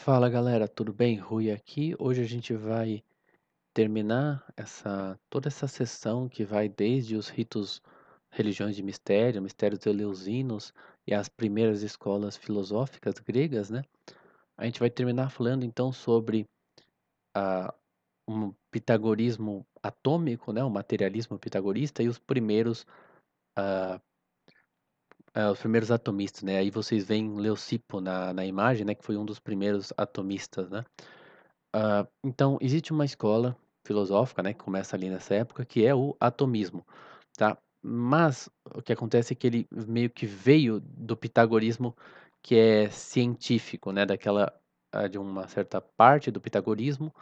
Fala galera, tudo bem? Rui aqui. Hoje a gente vai terminar toda essa sessão que vai desde os ritos, religiões de mistério, mistérios eleusinos e as primeiras escolas filosóficas gregas, né? A gente vai terminar falando então sobre a, um pitagorismo atômico, né? O materialismo pitagorista e os primeiros atomistas, né? Aí vocês veem Leucipo na imagem, né? Que foi um dos primeiros atomistas, né? Então, existe uma escola filosófica, né, que começa ali nessa época, que é o atomismo, tá? Mas o que acontece é que ele meio que veio do pitagorismo que é científico, né, de uma certa parte do pitagorismo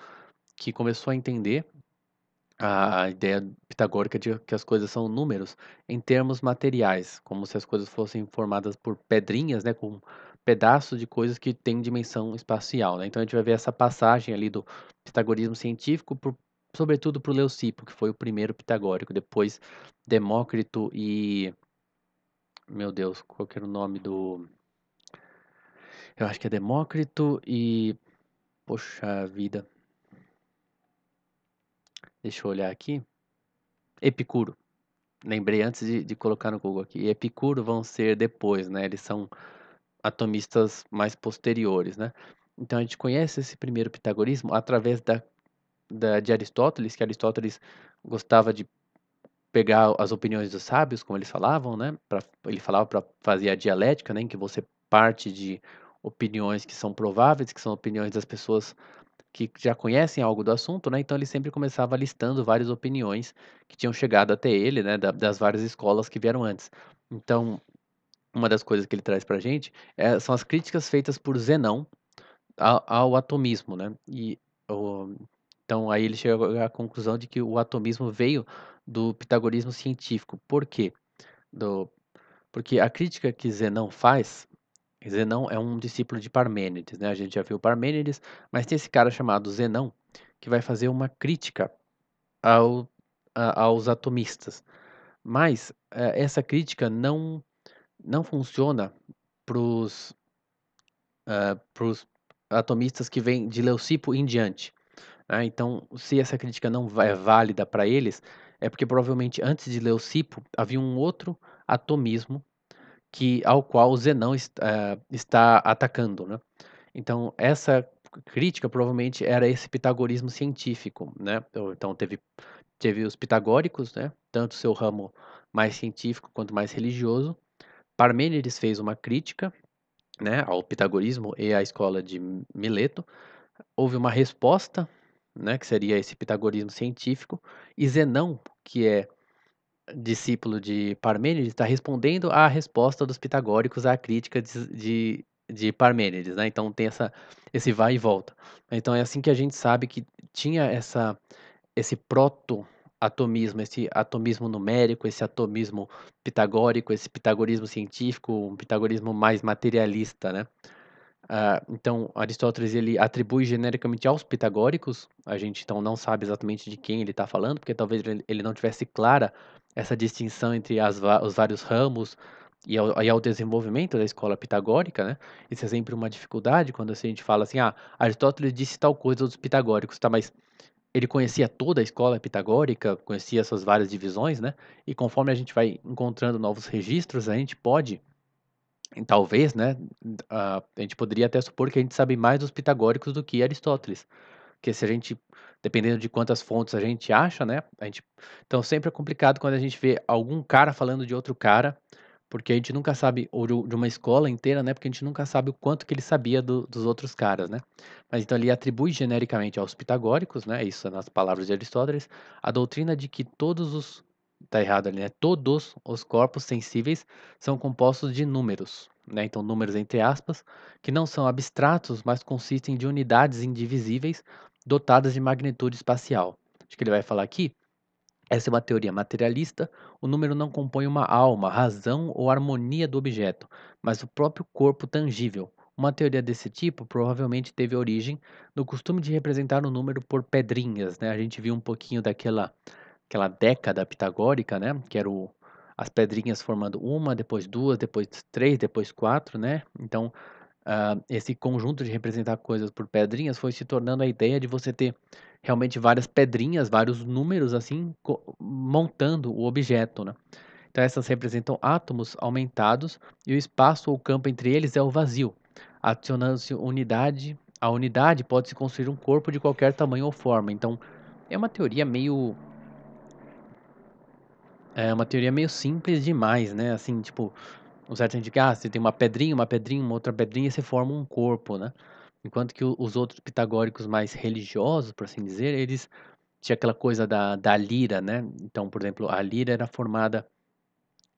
que começou a entender a ideia pitagórica de que as coisas são números em termos materiais, como se as coisas fossem formadas por pedrinhas, né, com pedaços de coisas que têm dimensão espacial, né? Então a gente vai ver essa passagem ali do pitagorismo científico, sobretudo para o Leucipo, que foi o primeiro pitagórico, depois Demócrito e, meu Deus, qual que era o nome do? Eu acho que é Demócrito e, poxa vida, deixa eu olhar aqui, Epicuro. Lembrei antes de colocar no Google aqui. E Epicuro vão ser depois, né? Eles são atomistas mais posteriores, né? Então a gente conhece esse primeiro pitagorismo através de Aristóteles, que Aristóteles gostava de pegar as opiniões dos sábios, como eles falavam, né? Ele falava para fazer a dialética, né? Em que você parte de opiniões que são prováveis, que são opiniões das pessoas que já conhecem algo do assunto, né? Então ele sempre começava listando várias opiniões que tinham chegado até ele, né? Das várias escolas que vieram antes. Então, uma das coisas que ele traz pra gente são as críticas feitas por Zenão ao atomismo, né? O, então aí ele chega à conclusão de que o atomismo veio do pitagorismo científico. Por quê? Do, Porque a crítica que Zenão faz, Zenão é um discípulo de Parmênides, né? A gente já viu Parmênides, mas tem esse cara chamado Zenão que vai fazer uma crítica ao, aos atomistas. Mas essa crítica não funciona para os atomistas que vêm de Leucipo em diante, né? Então, se essa crítica não é válida para eles, é porque provavelmente antes de Leucipo havia um outro atomismo ao qual o Zenão está atacando, né? Então, essa crítica provavelmente era esse pitagorismo científico, né? Então, teve os pitagóricos, né? Tanto seu ramo mais científico quanto mais religioso. Parmênides fez uma crítica, né, ao pitagorismo e à escola de Mileto. Houve uma resposta, né, que seria esse pitagorismo científico, e Zenão, que é discípulo de Parmênides, está respondendo à resposta dos pitagóricos à crítica de Parmênides, né? Então tem esse vai e volta. Então é assim que a gente sabe que tinha esse proto-atomismo, esse atomismo numérico, esse atomismo pitagórico, esse pitagorismo científico, um pitagorismo mais materialista, né? Então, Aristóteles ele atribui genericamente aos pitagóricos, a gente então não sabe exatamente de quem ele está falando, porque talvez ele não tivesse clara essa distinção entre os vários ramos e ao desenvolvimento da escola pitagórica, né? Isso é sempre uma dificuldade quando a gente fala assim, Aristóteles disse tal coisa dos pitagóricos, tá, mas ele conhecia toda a escola pitagórica, conhecia essas várias divisões, né? E conforme a gente vai encontrando novos registros, a gente pode e talvez, né, a gente poderia até supor que a gente sabe mais dos pitagóricos do que Aristóteles, porque se a gente dependendo de quantas fontes a gente acha, né, então sempre é complicado quando a gente vê algum cara falando de outro cara, porque a gente nunca sabe, ou de uma escola inteira, né, porque a gente nunca sabe o quanto que ele sabia dos outros caras, né. Mas então ele atribui genericamente aos pitagóricos, né, isso nas palavras de Aristóteles, a doutrina de que tá errado ali, né, todos os corpos sensíveis são compostos de números, né, então números entre aspas, que não são abstratos, mas consistem de unidades indivisíveis dotadas de magnitude espacial. Acho que ele vai falar aqui. Essa é uma teoria materialista. O número não compõe uma alma, razão ou harmonia do objeto, mas o próprio corpo tangível. Uma teoria desse tipo provavelmente teve origem no costume de representar o número por pedrinhas, né? A gente viu um pouquinho aquela década pitagórica, né? Que era as pedrinhas formando uma, depois duas, depois três, depois quatro, né? Então esse conjunto de representar coisas por pedrinhas foi se tornando a ideia de você ter realmente várias pedrinhas, vários números assim, montando o objeto, né? Então essas representam átomos aumentados e o espaço ou campo entre eles é o vazio. Adicionando-se unidade, a unidade pode-se construir um corpo de qualquer tamanho ou forma. Então é uma teoria meio simples demais, né? Assim, tipo, o certo é de que você tem uma pedrinha, uma outra pedrinha, e você forma um corpo, né? Enquanto que os outros pitagóricos mais religiosos, por assim dizer, eles tinham aquela coisa da lira, né? Então, por exemplo, a lira era formada,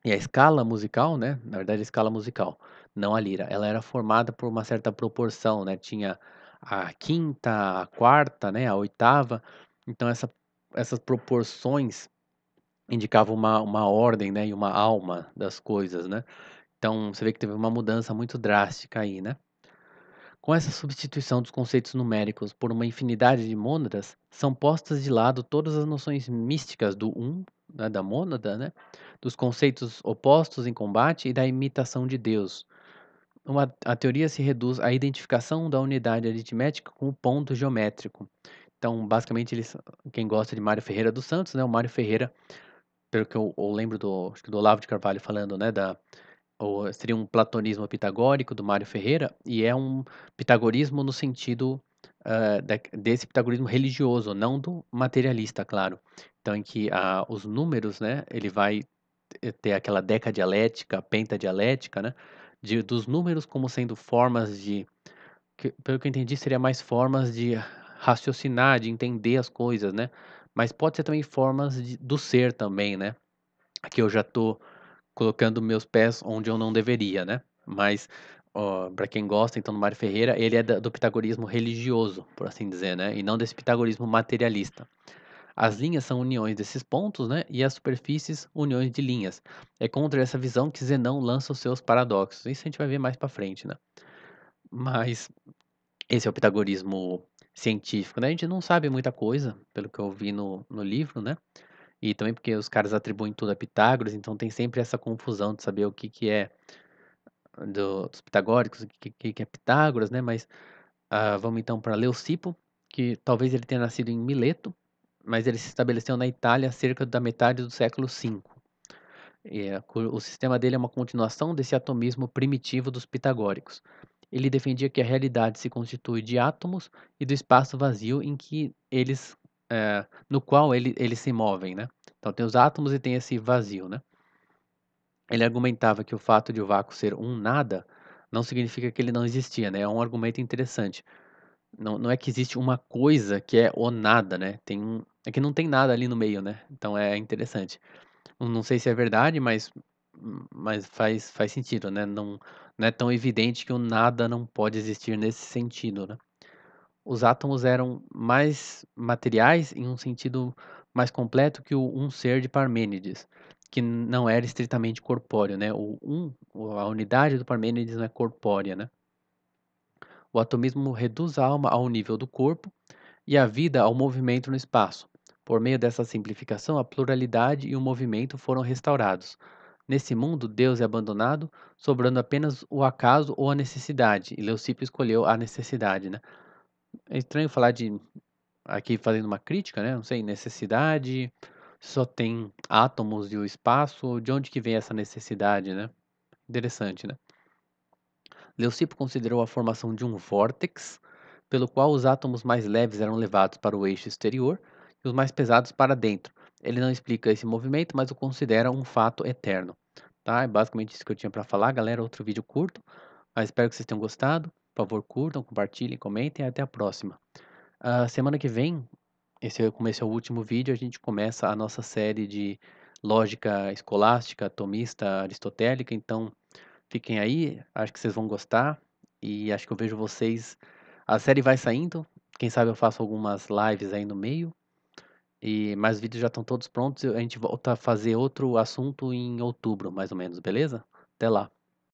e a escala musical, né? Na verdade, a escala musical, não a lira, ela era formada por uma certa proporção, né? Tinha a quinta, a quarta, né? A oitava. Então, essas proporções indicavam uma ordem, né? E uma alma das coisas, né? Então, você vê que teve uma mudança muito drástica aí, né? Com essa substituição dos conceitos numéricos por uma infinidade de mônadas, são postas de lado todas as noções místicas do né, da mônada, né, dos conceitos opostos em combate e da imitação de Deus. A teoria se reduz à identificação da unidade aritmética com o ponto geométrico. Então, basicamente, quem gosta de Mário Ferreira dos Santos, né, o Mário Ferreira, pelo que eu lembro acho que do Olavo de Carvalho falando, né, seria um platonismo pitagórico do Mário Ferreira, e é um pitagorismo no sentido desse pitagorismo religioso, não do materialista, claro. Então, em que os números, né, ele vai ter aquela decadialética, pentadialética, né, dos números como sendo formas pelo que eu entendi, seria mais formas de raciocinar, de entender as coisas, né, mas pode ser também formas do ser também, né. Aqui eu já estou colocando meus pés onde eu não deveria, né. Mas, para quem gosta, então, do Mário Ferreira, ele é do pitagorismo religioso, por assim dizer, né, e não desse pitagorismo materialista. As linhas são uniões desses pontos, né, e as superfícies, uniões de linhas. É contra essa visão que Zenão lança os seus paradoxos. Isso a gente vai ver mais para frente, né. Mas esse é o pitagorismo científico, né, a gente não sabe muita coisa, pelo que eu vi no livro, né, e também porque os caras atribuem tudo a Pitágoras, então tem sempre essa confusão de saber o que que é dos pitagóricos, o que é Pitágoras, né, mas, vamos então para Leucipo, que talvez ele tenha nascido em Mileto, mas ele se estabeleceu na Itália cerca da metade do século V. O sistema dele é uma continuação desse atomismo primitivo dos pitagóricos. Ele defendia que a realidade se constitui de átomos e do espaço vazio em que no qual eles se movem, né? Então tem os átomos e tem esse vazio, né? Ele argumentava que o fato de o vácuo ser um nada não significa que ele não existia, né? É um argumento interessante. Não é que existe uma coisa que é o nada, né? É que não tem nada ali no meio, né? Então é interessante. Não sei se é verdade, mas faz sentido, né? Não é tão evidente que o nada não pode existir nesse sentido, né? Os átomos eram mais materiais em um sentido mais completo que o um ser de Parmênides, que não era estritamente corpóreo, né? A unidade do Parmênides não é corpórea, né? O atomismo reduz a alma ao nível do corpo e a vida ao movimento no espaço. Por meio dessa simplificação, a pluralidade e o movimento foram restaurados. Nesse mundo, Deus é abandonado, sobrando apenas o acaso ou a necessidade, e Leucipo escolheu a necessidade, né? É estranho falar aqui fazendo uma crítica, né? Não sei, necessidade, só tem átomos e o espaço, de onde que vem essa necessidade, né? Interessante, né? Leucipo considerou a formação de um vórtex, pelo qual os átomos mais leves eram levados para o eixo exterior e os mais pesados para dentro. Ele não explica esse movimento, mas o considera um fato eterno. Tá? É basicamente isso que eu tinha para falar, galera. Outro vídeo curto, mas espero que vocês tenham gostado. Por favor, curtam, compartilhem, comentem e até a próxima. Semana que vem, como esse é o último vídeo, a gente começa a nossa série de lógica escolástica, atomista, aristotélica. Então, fiquem aí, acho que vocês vão gostar e acho que eu vejo vocês. A série vai saindo, quem sabe eu faço algumas lives aí no meio. Mas os vídeos já estão todos prontos, a gente volta a fazer outro assunto em outubro, mais ou menos, beleza? Até lá.